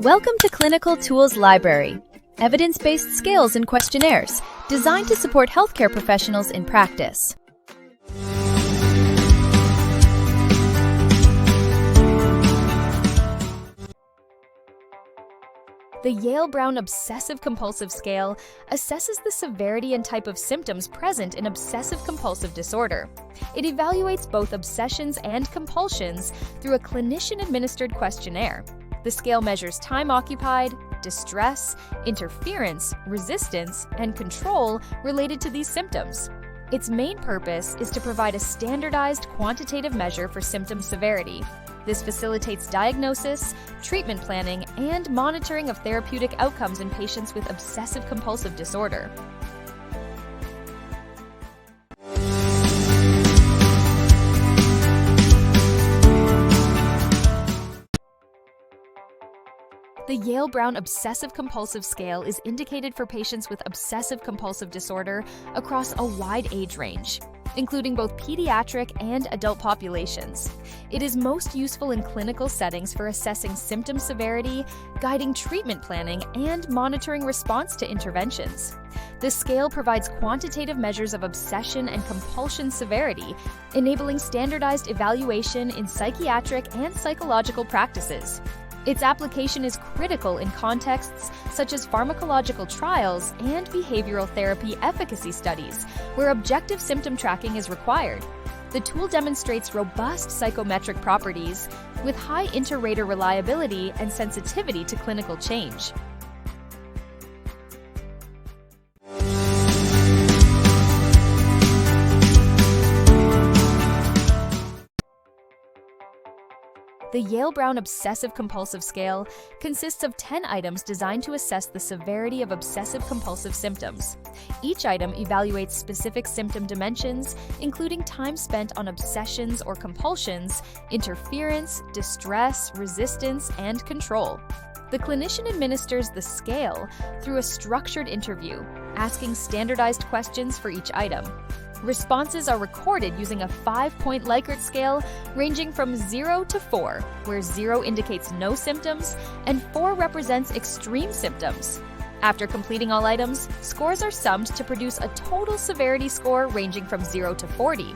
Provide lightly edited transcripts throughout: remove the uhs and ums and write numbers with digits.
Welcome to Clinical Tools Library, evidence-based scales and questionnaires designed to support healthcare professionals in practice. The Yale-Brown Obsessive Compulsive Scale assesses the severity and type of symptoms present in obsessive compulsive disorder. It evaluates both obsessions and compulsions through a clinician-administered questionnaire. The scale measures time occupied, distress, interference, resistance, and control related to these symptoms. Its main purpose is to provide a standardized quantitative measure for symptom severity. This facilitates diagnosis, treatment planning, and monitoring of therapeutic outcomes in patients with obsessive compulsive disorder. The Yale-Brown Obsessive Compulsive Scale is indicated for patients with obsessive compulsive disorder across a wide age range, including both pediatric and adult populations. It is most useful in clinical settings for assessing symptom severity, guiding treatment planning, and monitoring response to interventions. The scale provides quantitative measures of obsession and compulsion severity, enabling standardized evaluation in psychiatric and psychological practices. Its application is critical in contexts such as pharmacological trials and behavioral therapy efficacy studies, where objective symptom tracking is required. The tool demonstrates robust psychometric properties with high inter-rater reliability and sensitivity to clinical change. The Yale-Brown Obsessive Compulsive Scale consists of 10 items designed to assess the severity of obsessive compulsive symptoms. Each item evaluates specific symptom dimensions, including time spent on obsessions or compulsions, interference, distress, resistance, and control. The clinician administers the scale through a structured interview, asking standardized questions for each item. Responses are recorded using a 5-point Likert scale ranging from 0 to 4, where 0 indicates no symptoms and 4 represents extreme symptoms. After completing all items, scores are summed to produce a total severity score ranging from 0 to 40.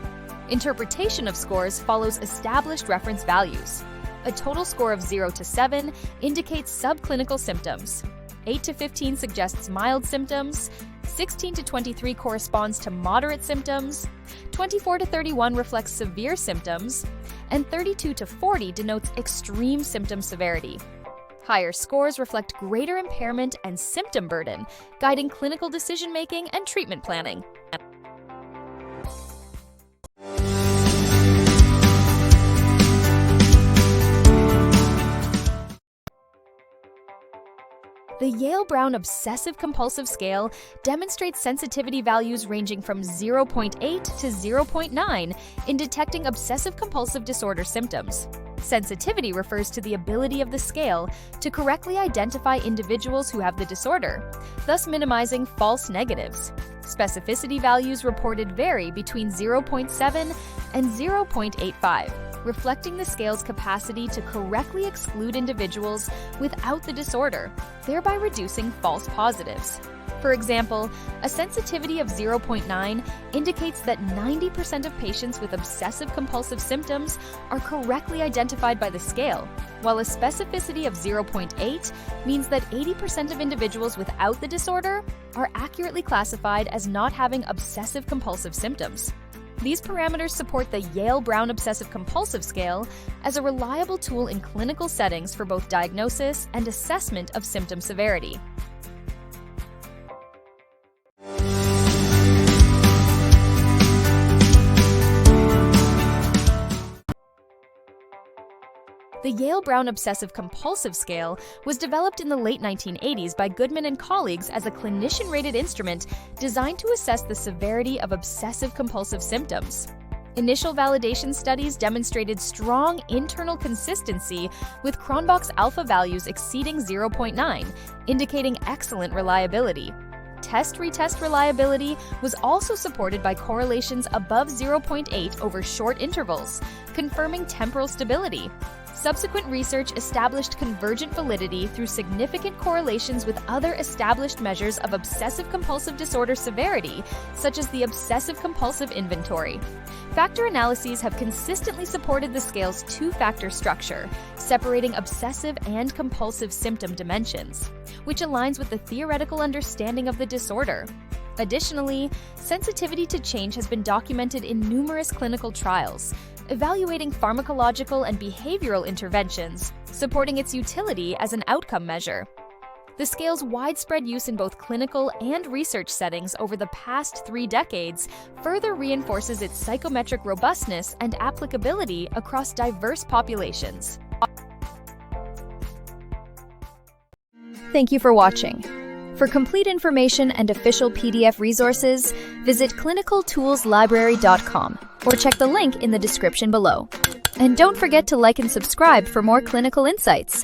Interpretation of scores follows established reference values. A total score of 0 to 7 indicates subclinical symptoms. 8 to 15 suggests mild symptoms, 16 to 23 corresponds to moderate symptoms, 24 to 31 reflects severe symptoms, and 32 to 40 denotes extreme symptom severity. Higher scores reflect greater impairment and symptom burden, guiding clinical decision-making and treatment planning. The Yale-Brown Obsessive Compulsive Scale demonstrates sensitivity values ranging from 0.8 to 0.9 in detecting obsessive compulsive disorder symptoms. Sensitivity refers to the ability of the scale to correctly identify individuals who have the disorder, thus minimizing false negatives. Specificity values reported vary between 0.7 and 0.85. reflecting the scale's capacity to correctly exclude individuals without the disorder, thereby reducing false positives. For example, a sensitivity of 0.9 indicates that 90% of patients with obsessive-compulsive symptoms are correctly identified by the scale, while a specificity of 0.8 means that 80% of individuals without the disorder are accurately classified as not having obsessive-compulsive symptoms. These parameters support the Yale-Brown Obsessive Compulsive Scale as a reliable tool in clinical settings for both diagnosis and assessment of symptom severity. The Yale-Brown Obsessive Compulsive Scale was developed in the late 1980s by Goodman and colleagues as a clinician-rated instrument designed to assess the severity of obsessive-compulsive symptoms. Initial validation studies demonstrated strong internal consistency with Cronbach's alpha values exceeding 0.9, indicating excellent reliability. Test-retest reliability was also supported by correlations above 0.8 over short intervals, confirming temporal stability. Subsequent research established convergent validity through significant correlations with other established measures of obsessive-compulsive disorder severity, such as the Obsessive Compulsive Inventory. Factor analyses have consistently supported the scale's two-factor structure, separating obsessive and compulsive symptom dimensions, which aligns with the theoretical understanding of the disorder. Additionally, sensitivity to change has been documented in numerous clinical trials, evaluating pharmacological and behavioral interventions, supporting its utility as an outcome measure. The scale's widespread use in both clinical and research settings over the past 3 decades further reinforces its psychometric robustness and applicability across diverse populations. Thank you for watching. For complete information and official PDF resources, visit clinicaltoolslibrary.com or check the link in the description below. And don't forget to like and subscribe for more clinical insights.